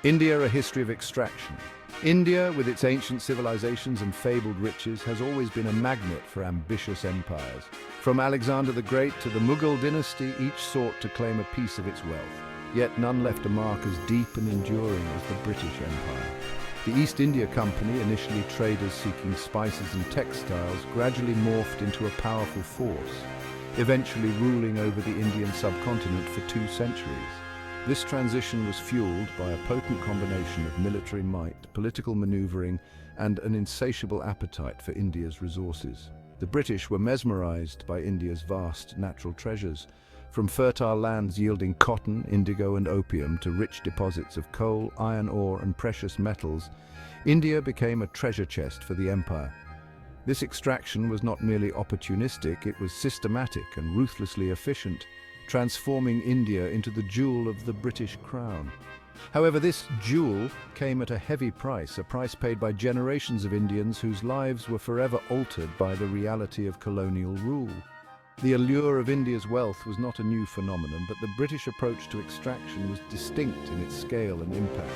India, a history of extraction. India, with its ancient civilizations and fabled riches, has always been a magnet for ambitious empires. From Alexander the Great to the Mughal dynasty, each sought to claim a piece of its wealth. Yet none left a mark as deep and enduring as the British Empire. The East India Company, initially traders seeking spices and textiles, gradually morphed into a powerful force, eventually ruling over the Indian subcontinent for 2 centuries. This transition was fueled by a potent combination of military might, political maneuvering, and an insatiable appetite for India's resources. The British were mesmerized by India's vast natural treasures, from fertile lands yielding cotton, indigo, and opium to rich deposits of coal, iron ore, and precious metals. India became a treasure chest for the empire. This extraction was not merely opportunistic, it was systematic and ruthlessly efficient, transforming India into the jewel of the British crown. However, this jewel came at a heavy price, a price paid by generations of Indians whose lives were forever altered by the reality of colonial rule. The allure of India's wealth was not a new phenomenon, but the British approach to extraction was distinct in its scale and impact.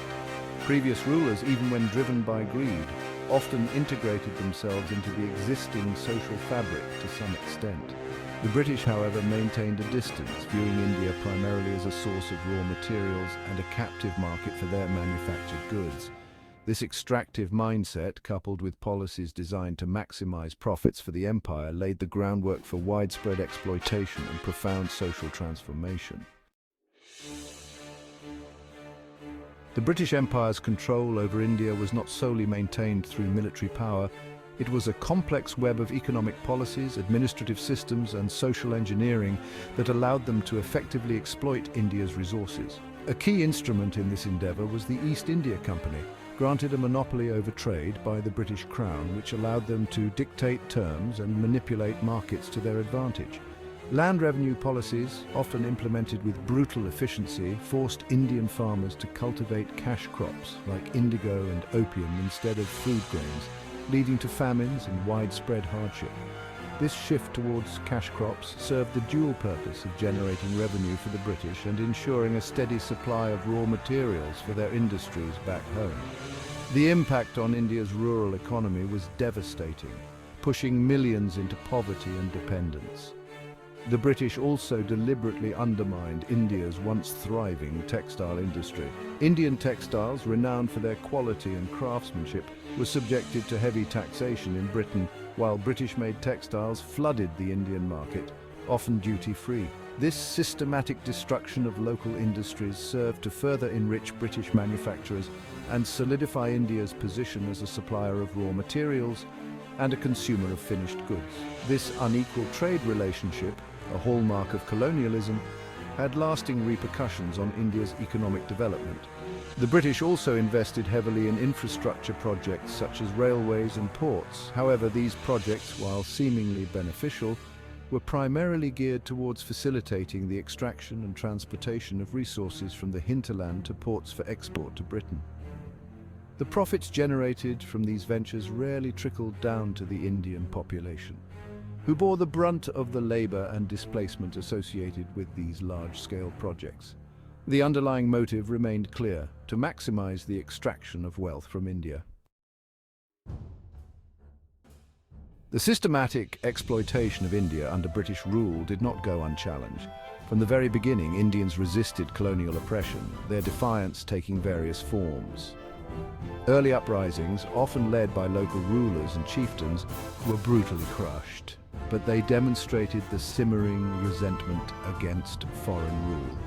Previous rulers, even when driven by greed, often integrated themselves into the existing social fabric to some extent. The British, however, maintained a distance, viewing India primarily as a source of raw materials and a captive market for their manufactured goods. This extractive mindset, coupled with policies designed to maximize profits for the empire, laid the groundwork for widespread exploitation and profound social transformation. The British Empire's control over India was not solely maintained through military power. It was a complex web of economic policies, administrative systems, and social engineering that allowed them to effectively exploit India's resources. A key instrument in this endeavor was the East India Company, granted a monopoly over trade by the British Crown, which allowed them to dictate terms and manipulate markets to their advantage. Land revenue policies, often implemented with brutal efficiency, forced Indian farmers to cultivate cash crops like indigo and opium instead of food grains, leading to famines and widespread hardship. This shift towards cash crops served the dual purpose of generating revenue for the British and ensuring a steady supply of raw materials for their industries back home. The impact on India's rural economy was devastating, pushing millions into poverty and dependence. The British also deliberately undermined India's once thriving textile industry. Indian textiles, renowned for their quality and craftsmanship, were subjected to heavy taxation in Britain, while British-made textiles flooded the Indian market, often duty-free. This systematic destruction of local industries served to further enrich British manufacturers and solidify India's position as a supplier of raw materials and a consumer of finished goods. This unequal trade relationship, a hallmark of colonialism, had lasting repercussions on India's economic development. The British also invested heavily in infrastructure projects such as railways and ports. However, these projects, while seemingly beneficial, were primarily geared towards facilitating the extraction and transportation of resources from the hinterland to ports for export to Britain. The profits generated from these ventures rarely trickled down to the Indian population, who bore the brunt of the labor and displacement associated with these large-scale projects. The underlying motive remained clear: to maximize the extraction of wealth from India. The systematic exploitation of India under British rule did not go unchallenged. From the very beginning, Indians resisted colonial oppression, their defiance taking various forms. Early uprisings, often led by local rulers and chieftains, were brutally crushed, but they demonstrated the simmering resentment against foreign rule.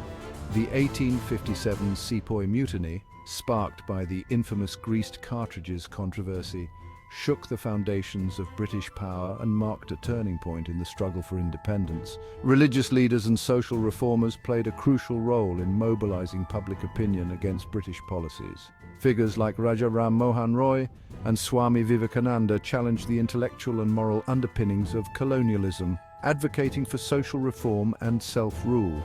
The 1857 Sepoy Mutiny, sparked by the infamous greased cartridges controversy, shook the foundations of British power and marked a turning point in the struggle for independence. Religious leaders and social reformers played a crucial role in mobilizing public opinion against British policies. Figures like Raja Ram Mohan Roy and Swami Vivekananda challenged the intellectual and moral underpinnings of colonialism, advocating for social reform and self-rule.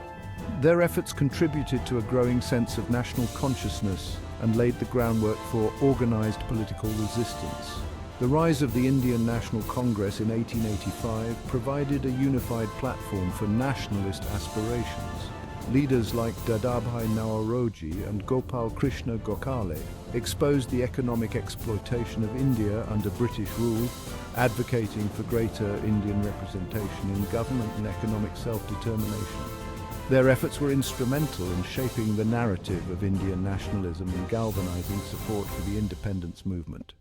Their efforts contributed to a growing sense of national consciousness and laid the groundwork for organized political resistance. The rise of the Indian National Congress in 1885 provided a unified platform for nationalist aspirations. Leaders like Dadabhai Naoroji and Gopal Krishna Gokhale exposed the economic exploitation of India under British rule, advocating for greater Indian representation in government and economic self-determination. Their efforts were instrumental in shaping the narrative of Indian nationalism and galvanizing support for the independence movement.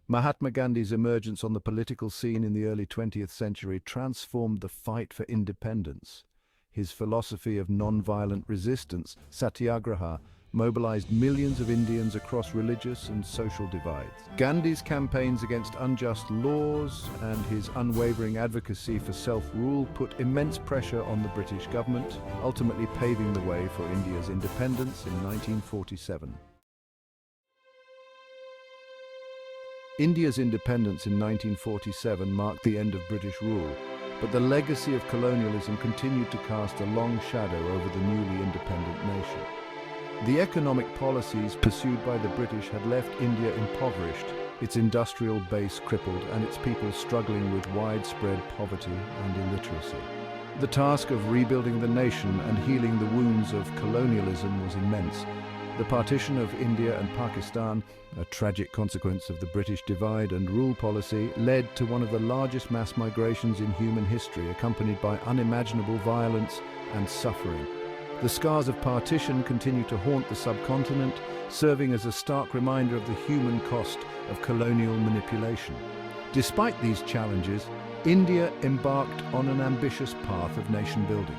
Mahatma Gandhi's emergence on the political scene in the early 20th century transformed the fight for independence. His philosophy of non-violent resistance, satyagraha, mobilized millions of Indians across religious and social divides. Gandhi's campaigns against unjust laws and his unwavering advocacy for self-rule put immense pressure on the British government, ultimately paving the way for India's independence in 1947. India's independence in 1947 marked the end of British rule, but the legacy of colonialism continued to cast a long shadow over the newly independent nation. The economic policies pursued by the British had left India impoverished, its industrial base crippled, and its people struggling with widespread poverty and illiteracy. The task of rebuilding the nation and healing the wounds of colonialism was immense. The partition of India and Pakistan, a tragic consequence of the British divide and rule policy, led to one of the largest mass migrations in human history, accompanied by unimaginable violence and suffering. The scars of partition continue to haunt the subcontinent, serving as a stark reminder of the human cost of colonial manipulation. Despite these challenges, India embarked on an ambitious path of nation building.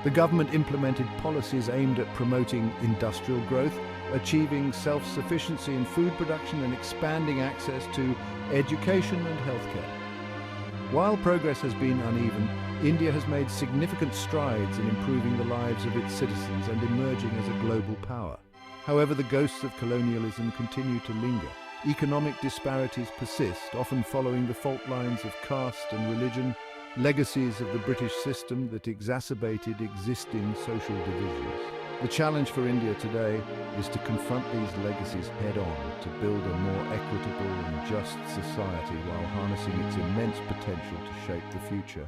The government implemented policies aimed at promoting industrial growth, achieving self-sufficiency in food production, and expanding access to education and healthcare. While progress has been uneven, India has made significant strides in improving the lives of its citizens and emerging as a global power. However, the ghosts of colonialism continue to linger. Economic disparities persist, often following the fault lines of caste and religion, legacies of the British system that exacerbated existing social divisions. The challenge for India today is to confront these legacies head-on, to build a more equitable and just society while harnessing its immense potential to shape the future.